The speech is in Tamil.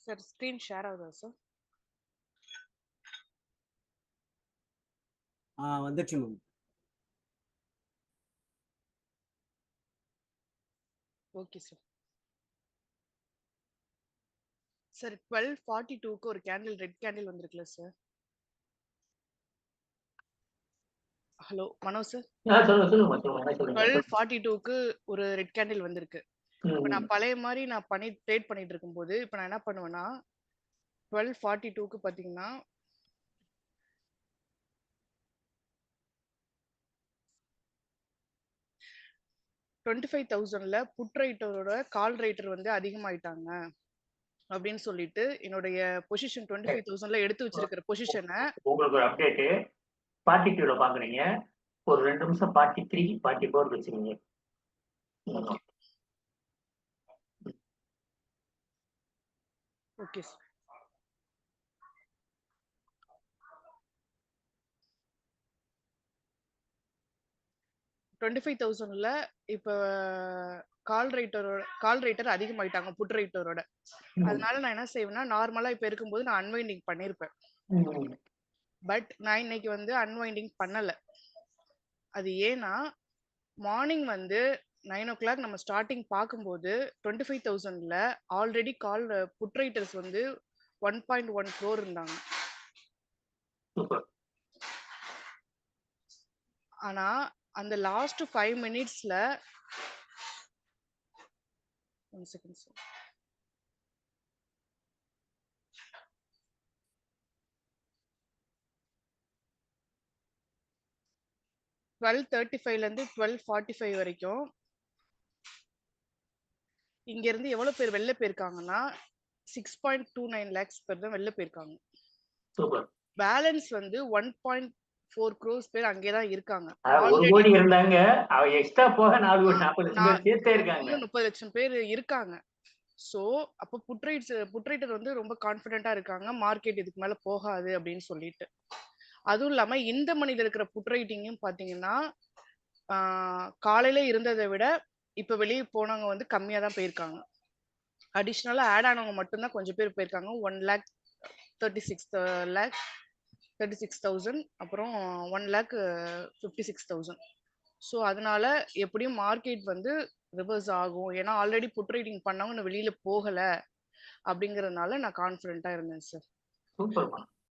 சார் ஸ்கிரீன் ஷேர் ஆகுதா சார்? வந்துச்சு மேம். Okay sir. சார் 12:42க்கு ஒரு கேண்டில் ரெட் கேண்டில் வந்திருக்குல்ல சார்? Hello Manoj sir. சொல்லுங்க 12:42க்கு ஒரு ரெட் கேண்டில் வந்திருக்கு. இப்போ நான் பழைய மாதிரி நான் ட்ரேட் பண்ணிட்டு இருக்கும்போது இப்போ நான் என்ன பண்ணுவேன்னா 12:42க்கு பார்த்தீங்கன்னா $25,000ல புட் ரைட்டரோட கால் ரைட்டர் வந்து அதிகமாயிட்டாங்க அப்படின்னு சொல்லிட்டு என்னுடைய பொசிஷன் 25,000ல எடுத்து வச்சிருக்கிற பொசிஷனை உங்களுக்கு ஒரு அப்டேட் 42ல பாக்குறீங்க. ஒரு 2 நிமிஷம் 43 44 வச்சுக்கீங்க. Okay sir. $25,000ல இப்போ கால் ரைட்டர் அதிகமாயிட்டாங்க புட் ரைட்டரோட. அதனால நான் என்ன செய்வேன்னா நார்மலா இப்ப இருக்கும்போது நான் அன்வைண்டிங் பண்ணிருப்பேன். பட் நான் இன்னைக்கு வந்து அன்வைண்டிங் பண்ணல. அது ஏன்னா மார்னிங் வந்து 9 o'clock நம்ம ஸ்டார்டிங் பார்க்கும்போது 25,000ல ஆல்ரெடி கால் புட் ரைட்டர்ஸ் வந்து 1.1 crore இருந்தாங்க. ஆனா அந்த லாஸ்ட் 5 மினிட்ஸ்ல 1 செகண்ட் சார். $12:35ல இருந்து 12:45 வரைக்கும் இங்க இருந்து எவ்வளவு பேர் வெளில போயிருக்காங்கன்னா 6.29 lakhs பேர் தான் வெளில போயிருக்காங்க. பேலன்ஸ் வந்து 1.4 crores பேர் அங்கே தான் இருக்காங்க. 1 கோடி இருந்தாங்க, அவ எக்ஸ்ட்ரா போக 4 கோடி 40 லட்சம் பேர் சேர்த்தே இருக்காங்க. 30 லட்சம் பேர் இருக்காங்க. சோ அப்ப புட் ரைட்டர் வந்து ரொம்ப கான்ஃபிடென்ட்டா இருக்காங்க மார்க்கெட் இதுக்கு மேல போகாது அப்படின்னு சொல்லிட்டு. அதுவும் இல்லாம இந்த மணில இருக்கிற புட் ரைட்டிங்கும் பாத்தீங்கன்னா காலையில இருந்ததை விட இப்ப வெளியே போனவங்க வந்து கம்மியா தான் போயிருக்காங்க. அடிஷ்னலா ஆட் ஆனவங்க மட்டும்தான் கொஞ்சம் பேர் போயிருக்காங்க. 1,36,000 அப்புறம் 1,56,000. ஸோ அதனால எப்படியும் மார்க்கெட் வந்து ரிவர்ஸ் ஆகும். ஏன்னா ஆல்ரெடி புட் ரைட்டிங் பண்ணவங்க வெளியில போகல அப்படிங்கறதுனால நான் கான்ஃபிடென்ட்டா இருந்தேன் சார். சூப்பர்.